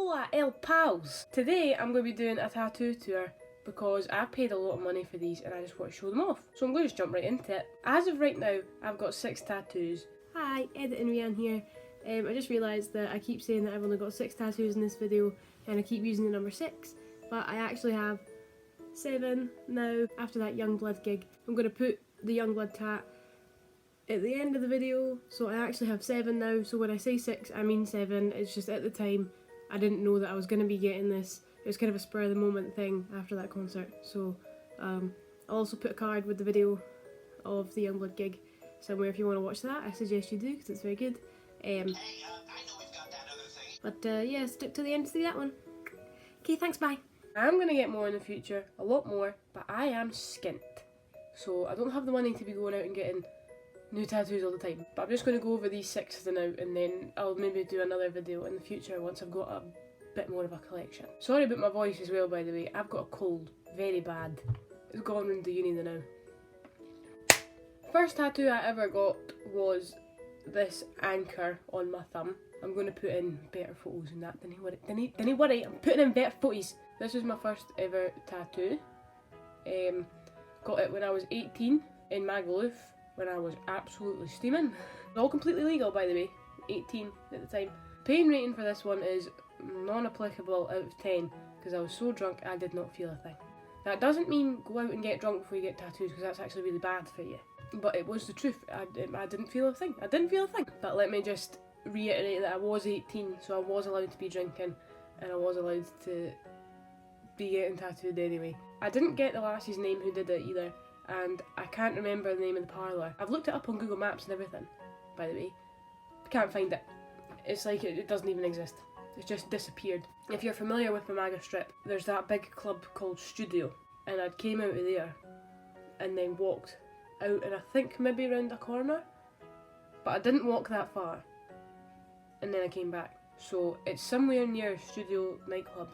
Hola El Pals! Today I'm going to be doing a tattoo tour because I've paid a lot of money for these and I just want to show them off. So I'm going to just jump right into it. As of right now, I've got 6 tattoos. Hi, editing Rianne here. I just realised that I keep saying that I've only got 6 tattoos in this video and I keep using the number 6, but I actually have 7 now after that Youngblood gig. I'm going to put the Youngblood tat at the end of the video, so I actually have 7 now. So when I say 6, I mean 7. It's just at the time I didn't know that I was going to be getting this. It was kind of a spur of the moment thing after that concert. So I'll also put a card with the video of the Youngblood gig somewhere if you want to watch that. I suggest you do because it's very good. I know we've got that other thing. But yeah, stick to the end to see that one. Okay, thanks, bye. I'm going to get more in the future, a lot more, but I am skint. So I don't have the money to be going out and getting new tattoos all the time. But I'm just going to go over these 6 for now, and then I'll maybe do another video in the future once I've got a bit more of a collection. Sorry about my voice as well, by the way. I've got a cold, very bad. It's gone into uni now. First tattoo I ever got was this anchor on my thumb. I'm going to put in better photos than that. Didn't worry, I'm putting in better photos. This was my first ever tattoo. Got it when I was 18 in Magaluf, when I was absolutely steaming. It's all completely legal, by the way. 18 at the time. Pain rating for this one is non-applicable out of 10 because I was so drunk I did not feel a thing. That doesn't mean go out and get drunk before you get tattoos because that's actually really bad for you. But it was the truth. I didn't feel a thing. I didn't feel a thing. But let me just reiterate that I was 18, so I was allowed to be drinking and I was allowed to be getting tattooed anyway. I didn't get the lassie's name who did it either, and I can't remember the name of the parlour. I've looked it up on Google Maps and everything, by the way. Can't find it. It's like it doesn't even exist. It's just disappeared. If you're familiar with the Maga Strip, there's that big club called Studio, and I came out of there and then walked out and I think maybe around a corner, but I didn't walk that far and then I came back. So it's somewhere near Studio nightclub,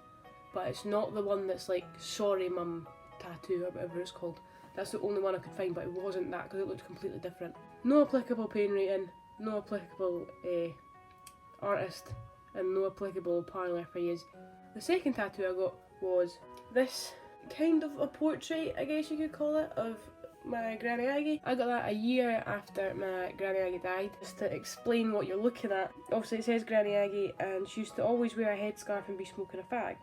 but it's not the one that's like Sorry Mum Tattoo or whatever it's called. That's the only one I could find, but it wasn't that because it looked completely different. No applicable pain rating, no applicable artist, and no applicable parlour for yous. The second tattoo I got was this kind of a portrait, I guess you could call it, of my Granny Aggie. I got that a year after my Granny Aggie died. Just to explain what you're looking at, obviously it says Granny Aggie and she used to always wear a headscarf and be smoking a fag.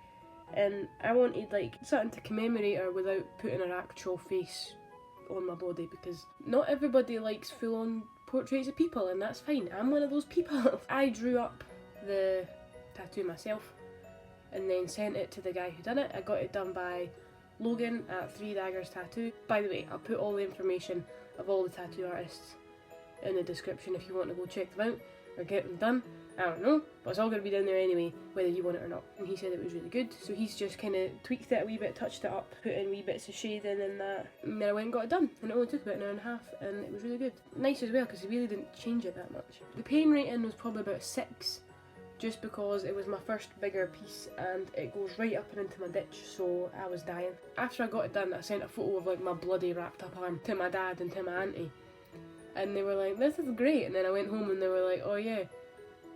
And I wanted like something to commemorate her without putting her actual face on my body because not everybody likes full-on portraits of people and that's fine. I'm one of those people. I drew up the tattoo myself and then sent it to the guy who done it. I got it done by Logan at 3 Daggers Tattoo. By the way, I'll put all the information of all the tattoo artists in the description if you want to go check them out or get them done. I don't know, but it's all going to be down there anyway, whether you want it or not. And he said it was really good, so he's just kind of tweaked it a wee bit, touched it up, put in wee bits of shading and that, and then I went and got it done. And it only took about an hour and a half, and it was really good. Nice as well, because he really didn't change it that much. The pain rating was probably about 6, just because it was my first bigger piece and it goes right up and into my ditch, so I was dying. After I got it done, I sent a photo of like my bloody wrapped up arm to my dad and to my auntie. And they were like, this is great. And then I went home and they were like, oh yeah,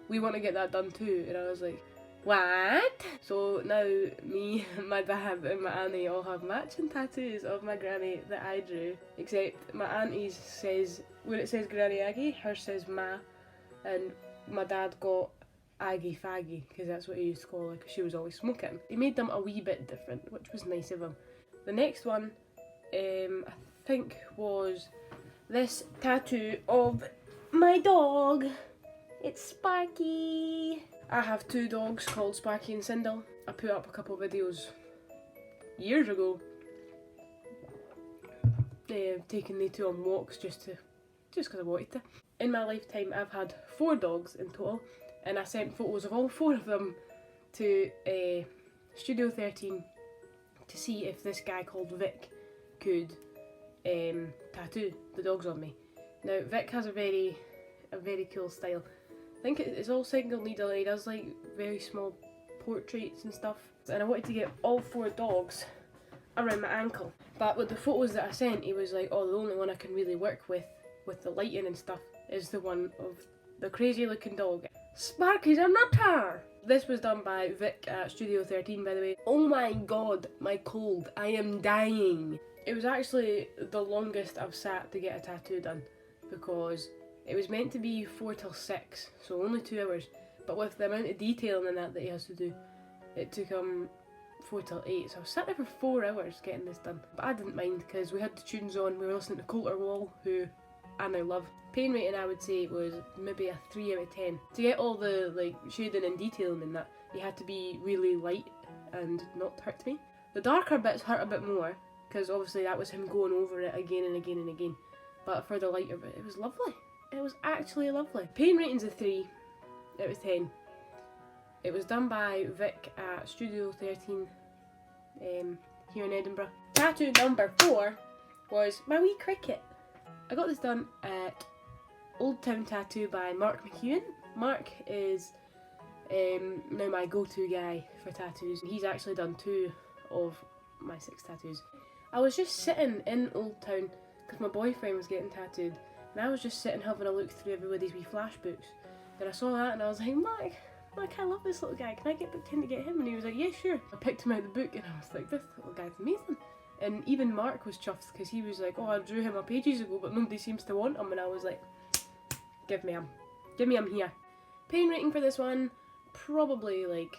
we want to get that done too. And I was like, what? So now me, my dad and my auntie all have matching tattoos of my granny that I drew. Except my auntie's says, where it says Granny Aggie, hers says Ma. And my dad got Aggie Faggy, because that's what he used to call her, because she was always smoking. He made them a wee bit different, which was nice of him. The next one, I think, was this tattoo of my dog. It's Sparky. I have 2 dogs called Sparky and Sindel. I put up a couple of videos years ago, taking the 2 on walks just because I wanted to. In my lifetime, I've had 4 dogs in total. And I sent photos of all 4 of them to Studio 13 to see if this guy called Vic could tattoo the dogs on me. Now Vic has a very cool style. I think it's all single needle and he does like very small portraits and stuff. And I wanted to get all 4 dogs around my ankle. But with the photos that I sent, he was like, oh, the only one I can really work with the lighting and stuff is the one of the crazy looking dog. Sparky's a nutter! This was done by VIK at Studio 13, by the way. Oh my god, my cold. I am dying. It was actually the longest I've sat to get a tattoo done, because it was meant to be 4 till 6, so only 2 hours. But with the amount of detailing in that he has to do, it took 4 till 8. So I sat there for 4 hours getting this done. But I didn't mind, because we had the tunes on. We were listening to Coulter Wall, who I now love. Pain rating, I would say, was maybe a 3 out of 10. To get all the like shading and detailing in that, you had to be really light and not hurt me. The darker bits hurt a bit more, because obviously that was him going over it again and again and again. But for the lighter bit, it was lovely. It was actually lovely. Pain rating's a 3 out of 10. It was done by VIK at Studio 13 here in Edinburgh. Tattoo number 4 was my wee cricket. I got this done at Old Town Tattoo by Mark McEwen. Mark is now my go-to guy for tattoos. He's actually done 2 of my 6 tattoos. I was just sitting in Old Town because my boyfriend was getting tattooed, and I was just sitting having a look through everybody's wee flash books, and I saw that and I was like, Mark, I love this little guy, can I get booked in to get him? And he was like, yeah, sure. I picked him out of the book and I was like, this little guy's amazing. And even Mark was chuffed, because he was like, oh, I drew him up ages ago but nobody seems to want him, and I was like, give me him here. Pain rating for this one, probably like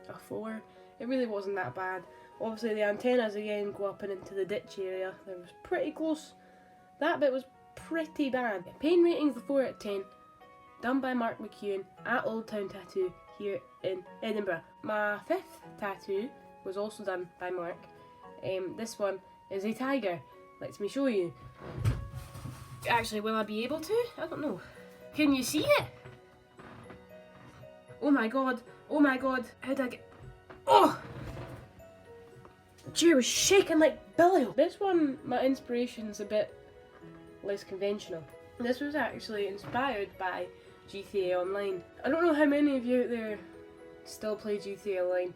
a 4. It really wasn't that bad. Obviously the antennas again go up and into the ditch area. That was pretty close. That bit was pretty bad. Pain rating's a 4 out of 10. Done by Mark McEwen at Old Town Tattoo here in Edinburgh. My 5th tattoo was also done by Mark. This one is a tiger. Let me show you. Actually, will I be able to? I don't know. Can you see it? Oh my god. Oh my god. How'd I get... Oh! The chair was shaking like Billy. This one, my inspiration's a bit less conventional. This was actually inspired by GTA Online. I don't know how many of you out there still play GTA Online,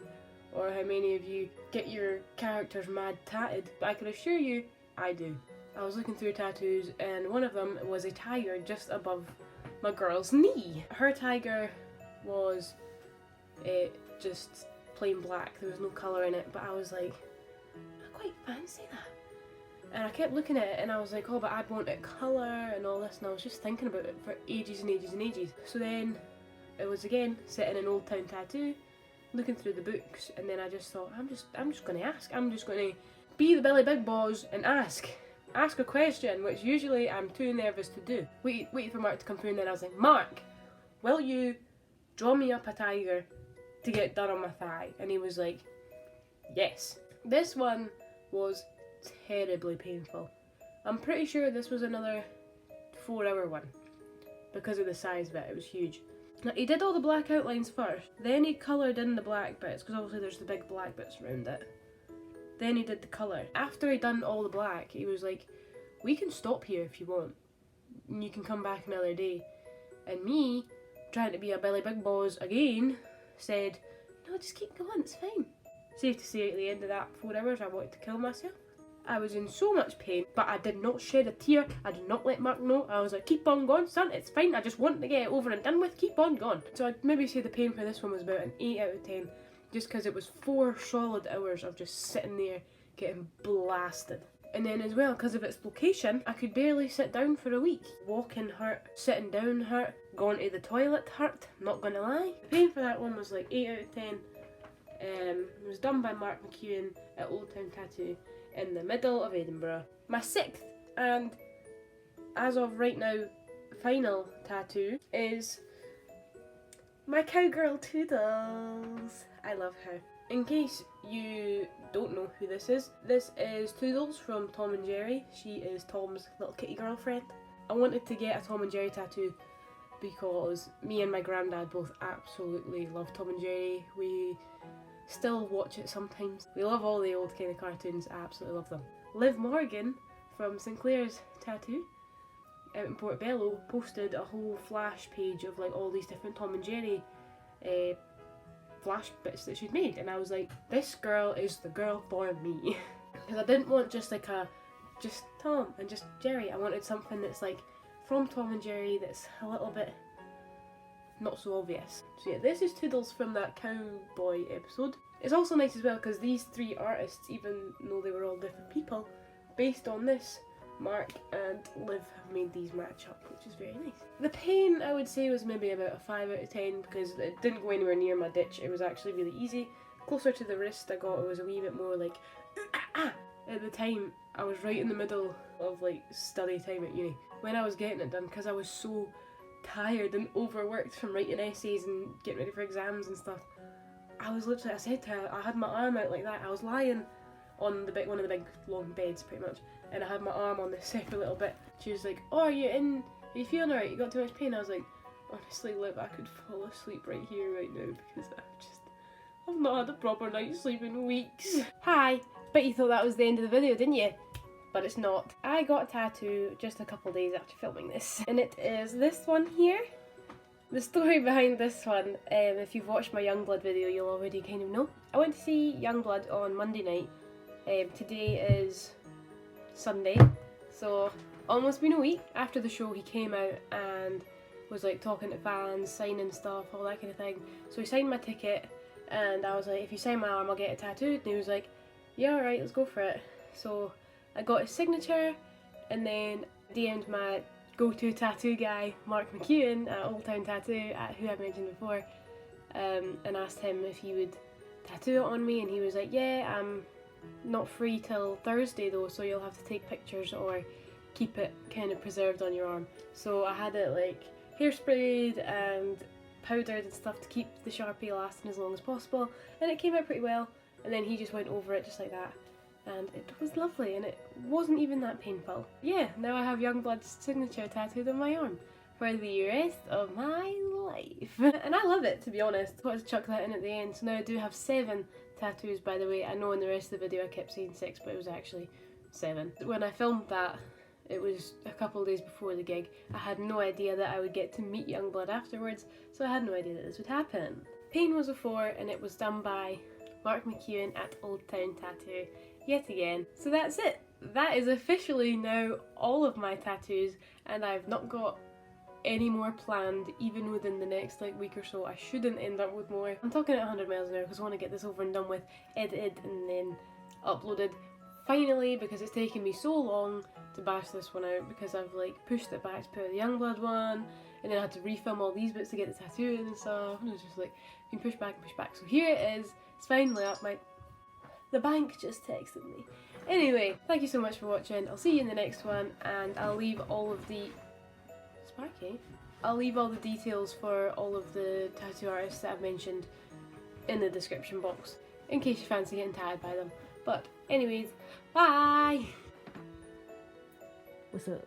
or how many of you get your characters mad tatted, but I can assure you, I do. I was looking through tattoos and one of them was a tiger just above my girl's knee. Her tiger was just plain black, there was no colour in it, but I was like, I quite fancy that. And I kept looking at it and I was like, oh, but I'd want it colour and all this, and I was just thinking about it for ages and ages and ages. So then it was again sitting in Old Town Tattoo, looking through the books, and then I just thought, I'm just going to ask. I'm just going to be the Billy Big Boss and ask a question, which usually I'm too nervous to do. Wait for Mark to come through, and then I was like, Mark, will you draw me up a tiger to get done on my thigh? And he was like, yes. This one was terribly painful. I'm pretty sure this was another 4-hour one because of the size of it. It was huge. Now, he did all the black outlines first, then he coloured in the black bits, because obviously there's the big black bits around it. Then he did the colour. After he'd done all the black, he was like, we can stop here if you want, and you can come back another day. And me, trying to be a Billy Big Boss again, said, no, just keep going, it's fine. Safe to say, at the end of that 4 hours, I wanted to kill myself. I was in so much pain, but I did not shed a tear. I did not let Mark know. I was like, keep on going, son, it's fine. I just want to get it over and done with. Keep on going. So I'd maybe say the pain for this one was about an 8 out of 10, just because it was 4 solid hours of just sitting there getting blasted. And then as well, because of its location, I could barely sit down for a week. Walking hurt, sitting down hurt, going to the toilet hurt, not gonna lie. The pain for that one was like 8 out of 10. It was done by Mark McEwen at Old Town Tattoo in the middle of Edinburgh. My 6th, and as of right now, final tattoo is my cowgirl Toodles. I love her. In case you don't know who this is Toodles from Tom and Jerry. She is Tom's little kitty girlfriend. I wanted to get a Tom and Jerry tattoo because me and my granddad both absolutely love Tom and Jerry. We still watch it sometimes. We love all the old kind of cartoons, I absolutely love them. Liv Morgan from Sinclair's Tattoo out in Portobello posted a whole flash page of like all these different Tom and Jerry flash bits that she'd made, and I was like, this girl is the girl for me. Because I didn't want just like just Tom and just Jerry. I wanted something that's like from Tom and Jerry, that's a little bit not so obvious. So yeah, this is Toodles from that cowboy episode. It's also nice as well because these three artists, even though they were all different people, based on this, Mark and Liv have made these match up, which is very nice. The pain, I would say, was maybe about a 5 out of 10 because it didn't go anywhere near my ditch. It was actually really easy. Closer to the wrist I got, it was a wee bit more like At the time, I was right in the middle of like study time at uni when I was getting it done because I was so tired and overworked from writing essays and getting ready for exams and stuff. I was literally, I said to her, I had my arm out like that. I was lying on the one of the big long beds pretty much, and I had my arm on this separate little bit. She was like, "Oh, are you feeling alright? You got too much pain?" I was like, "Honestly, Liv, I could fall asleep right here, right now, because I've not had a proper night's sleep in weeks." Hi, bet you thought that was the end of the video, didn't you? But it's not. I got a tattoo just a couple days after filming this, and it is this one here. The story behind this one, if you've watched my Youngblood video, you'll already kind of know. I went to see Youngblood on Monday night. Today is Sunday, so almost been a week. After the show, he came out and was like talking to fans, signing stuff, all that kind of thing. So he signed my ticket, and I was like, "If you sign my arm, I'll get it tattooed." And he was like, "Yeah, alright, let's go for it." So I got his signature, and then DM'd my go-to tattoo guy, Mark McEwen at Old Town Tattoo, who I mentioned before, and asked him if he would tattoo it on me, and he was like, "Yeah, I'm not free till Thursday though, so you'll have to take pictures or keep it kind of preserved on your arm." So I had it like hairsprayed and powdered and stuff to keep the Sharpie lasting as long as possible, and it came out pretty well, and then he just went over it just like that. And it was lovely, and it wasn't even that painful. Yeah, now I have Youngblood's signature tattooed on my arm for the rest of my life. And I love it, to be honest. I thought I'd chuck that in at the end. So now I do have 7 tattoos, by the way. I know in the rest of the video I kept saying 6, but it was actually 7. When I filmed that, it was a couple of days before the gig. I had no idea that I would get to meet Youngblood afterwards, so I had no idea that this would happen. Pain was a 4, and it was done by Mark McEwen at Old Town Tattoo yet again. So that's it. That is officially now all of my tattoos, and I've not got any more planned even within the next like week or so. I shouldn't end up with more. I'm talking at 100 miles an hour because I want to get this over and done with, edited and then uploaded finally, because it's taken me so long to bash this one out because I've like pushed it back to put the Youngblood one, and then I had to refilm all these bits to get the tattoo and stuff, and it was just like been pushed back and pushed back. So here it is. It's finally up. The bank just texted me. Anyway, thank you so much for watching. I'll see you in the next one, and I'll leave all of the I'll leave all the details for all of the tattoo artists that I've mentioned in the description box in case you fancy getting tagged by them. But anyways, bye! What's up?